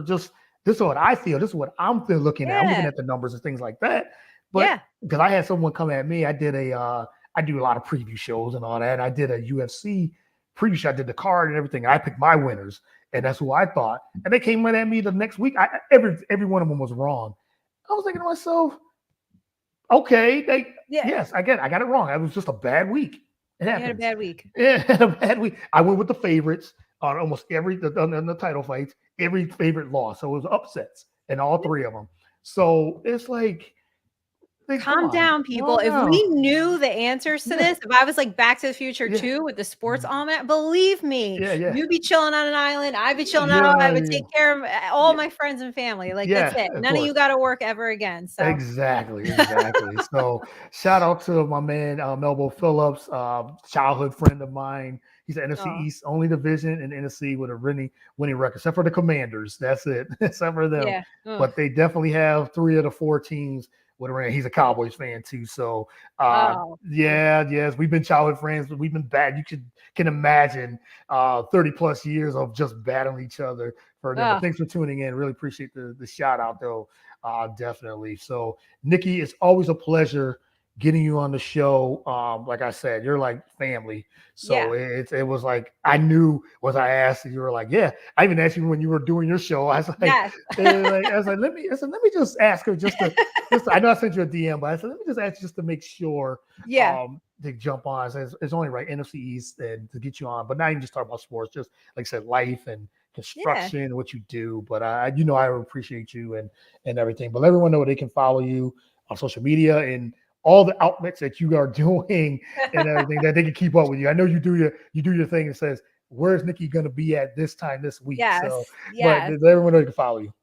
just this is what I feel. This is what I'm looking at. I'm looking Yeah. at the numbers and things like that. But Yeah. because I had someone come at me, I do a lot of preview shows and all that. I did a UFC preview show. I did the card and everything. I picked my winners, and that's who I thought. And they came at me the next week. Every one of them was wrong. I was thinking to myself, okay, Yeah. yes, I got it wrong. It was just a bad week. It You had a happens. bad week. Yeah, had a bad week. I went with the favorites on almost every on the title fights. Every favorite lost, so it was upsets in all three of them. So it's like, come Calm on, down, people. calm If down. we knew the answers to Yeah, this, if I was like Back to the Future yeah, 2 with the sports almanac, believe me, yeah, yeah, you'd be chilling on an island. I'd be chilling out. I yeah, would take care of all yeah, my friends and family. Like that's yeah. it. Of None of you course. got to work ever again. So Exactly, exactly. So shout out to my man Melbo Phillips, childhood friend of mine. He's an NFC oh, East only division in NFC with a winning record, except for the Commanders. That's it, except for them. yeah. Ugh. But they definitely have three of the four teams with a ring. He's a Cowboys fan too, so Oh, yeah, yes, we've been childhood friends, but we've been bad. You can imagine 30 plus years of just battling each other for them. But oh, thanks for tuning in. Really appreciate the shout out though. Definitely. So, Nikki, it's always a pleasure getting you on the show. Like I said, you're like family. yeah. So it was like I knew what I asked, and you were like, yeah. I even asked you when you were doing your show. I was like, Yes. let me just ask her just I know I sent you a DM, but I said let me just ask just to make sure Yeah. to jump on. I said, it's only right NFC East and to get you on, but not even just talk about sports, just like I said, life and Yeah. construction and what you do. But I appreciate you and everything. But let everyone know they can follow you on social media and all the outlets that you are doing and everything that they can keep up with you. I know you do your thing that says where's Nikki going to be at this time this week. Yes. So, but Yes. let everyone know they can follow you.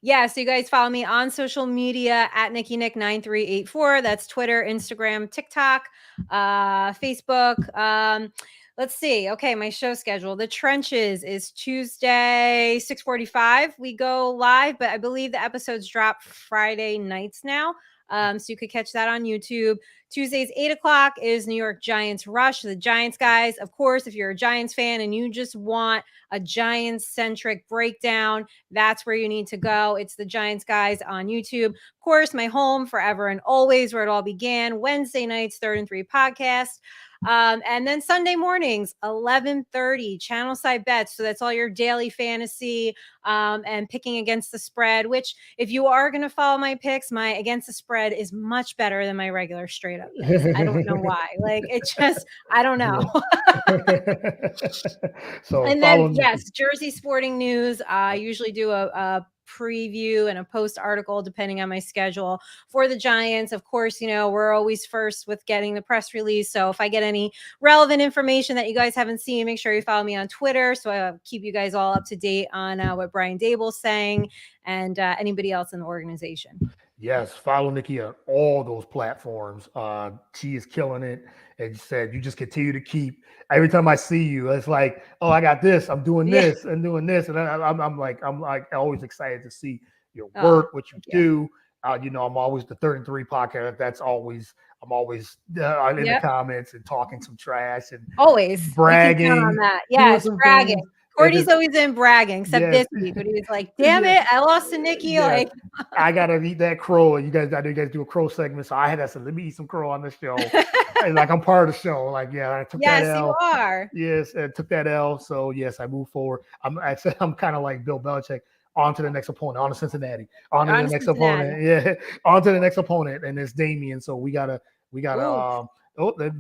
Yeah, so you guys follow me on social media at NikkiNick9384. That's Twitter, Instagram, TikTok, Facebook. Let's see. Okay, my show schedule. The Trenches is Tuesday, 6:45. We go live, but I believe the episodes drop Friday nights now. So you could catch that on YouTube. Tuesdays, 8 o'clock is New York Giants Rush. The Giants guys, of course, if you're a Giants fan and you just want a Giants centric breakdown, that's where you need to go. It's the Giants guys on YouTube. Of course, my home forever and always, where it all began. Wednesday nights, 3rd and 3 podcast. And then Sunday mornings, 11:30, channel side bets. So that's all your daily fantasy and picking against the spread, which if you are going to follow my picks, my against the spread is much better than my regular straight up picks. I don't know why. Like it's just, I don't know. So And then, follow Nikki. yes, Jersey Sporting News. I usually do a preview and a post article depending on my schedule for the Giants. Of course, we're always first with getting the press release. So if I get any relevant information that you guys haven't seen, make sure you follow me on Twitter so I keep you guys all up to date on what Brian Daboll's saying and anybody else in the organization. Yes, follow Nikki on all those platforms. She is killing it. And said, you just continue to keep. Every time I see you, it's like, oh, I got this. I'm doing this and doing this, and I'm like always excited to see your work, what you do. I'm always the 3rd and 3 podcast. I'm always in the comments and talking some trash and always bragging on that. Yes, bragging. Things. Courtney's always in bragging, except this week, but he was like, damn it, I lost to Nikki. Like, I gotta eat that crow. And I know you guys do a crow segment, so I had to say, let me eat some crow on the show. And like I'm part of the show. Like, I took that L. Yes, you are. Yes, I took that L. So yes, I moved forward. I'm kind of like Bill Belichick. On to the next opponent, on to Cincinnati, on to the next opponent. Yeah, on to the next opponent, and it's Damien. So we gotta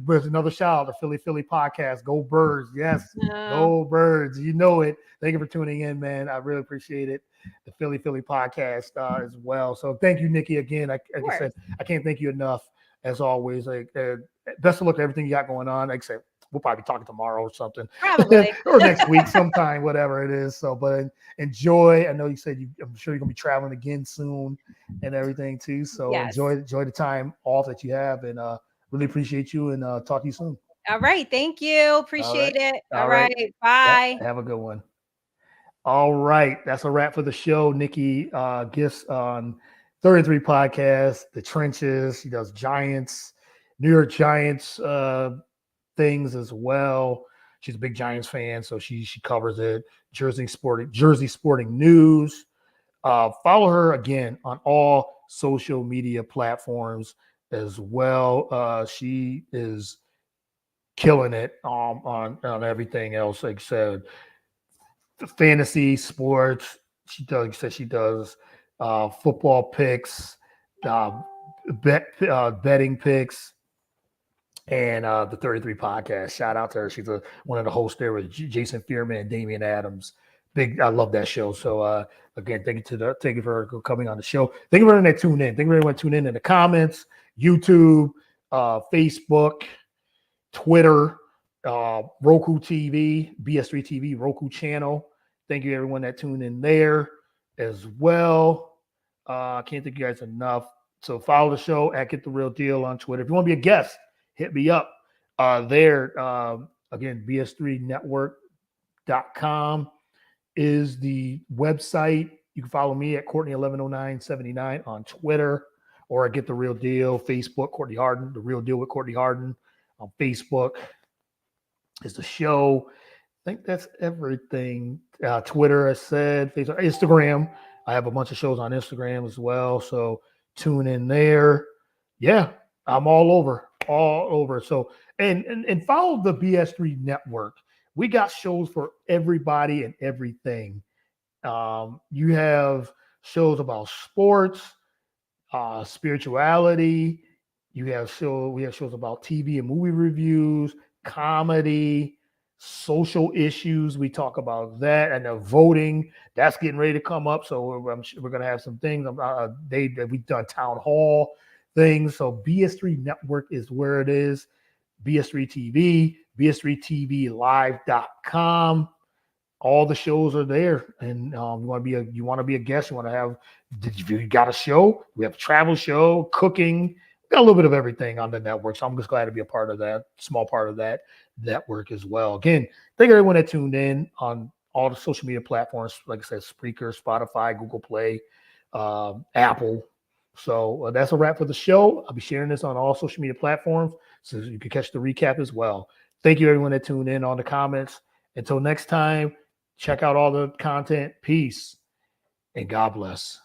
there's another shout out, the Philly podcast. Go Birds. Yes. Go Birds. You know it. Thank you for tuning in, man. I really appreciate it. The Philly podcast as well. So thank you, Nikki, again. Like I said, I can't thank you enough as always. Like best of luck to everything you got going on. Like I said, we'll probably be talking tomorrow or something. Probably. Or next week sometime, whatever it is. So, but enjoy. I know you said I'm sure you're going to be traveling again soon and everything too. So enjoy the time off that you have, and really appreciate you, and talk to you soon. All right. Thank you. Appreciate it. All right. Bye. Have a good one. All right. That's a wrap for the show. Nikki Gifts on 3rd and 3 podcast, The Trenches. She does Giants, New York Giants things as well. She's a big Giants fan, so she covers it. Jersey Sporting News. Follow her again on all social media platforms as well. She is killing it on everything else, like I said, fantasy sports. She does football picks, betting picks, and the 33 podcast. Shout out to her. She's one of the hosts there with Jason Fearman and Damian Adams. I love that show. So again, thank you for coming on the show. Thank you for everyone that tuned in. Thank you for everyone tuning in the comments, YouTube, Facebook, Twitter, Roku TV, BS3 TV, Roku channel. Thank you everyone that tuned in there as well. I can't thank you guys enough. So follow the show at Get the Real Deal on Twitter. If you want to be a guest, hit me up there. Again, BS3network.com is the website. You can follow me at Courtney110979 on Twitter, or Get the Real Deal, Facebook, Courtney Harden, The Real Deal with Courtney Harden on Facebook is the show. I think that's everything. Twitter, I said, Facebook, Instagram. I have a bunch of shows on Instagram as well, so tune in there. Yeah, I'm all over. So, and follow the BS3 network. We got shows for everybody and everything. You have shows about sports, spirituality. We have shows about TV and movie reviews, comedy, social issues. We talk about that, and the voting that's getting ready to come up. So I'm sure we're going to have some things. We've done town hall things. So BS3 Network is where it is. BS3 TV, BS3TVlive.com. All the shows are there, and you want to be a guest. You want to have. You got a show? We have a travel show, cooking. We got a little bit of everything on the network. So I'm just glad to be a part of that, small part of that network as well. Again, thank everyone that tuned in on all the social media platforms. Like I said, Spreaker, Spotify, Google Play, Apple. So that's a wrap for the show. I'll be sharing this on all social media platforms so you can catch the recap as well. Thank you, everyone that tuned in on the comments. Until next time, check out all the content. Peace and God bless.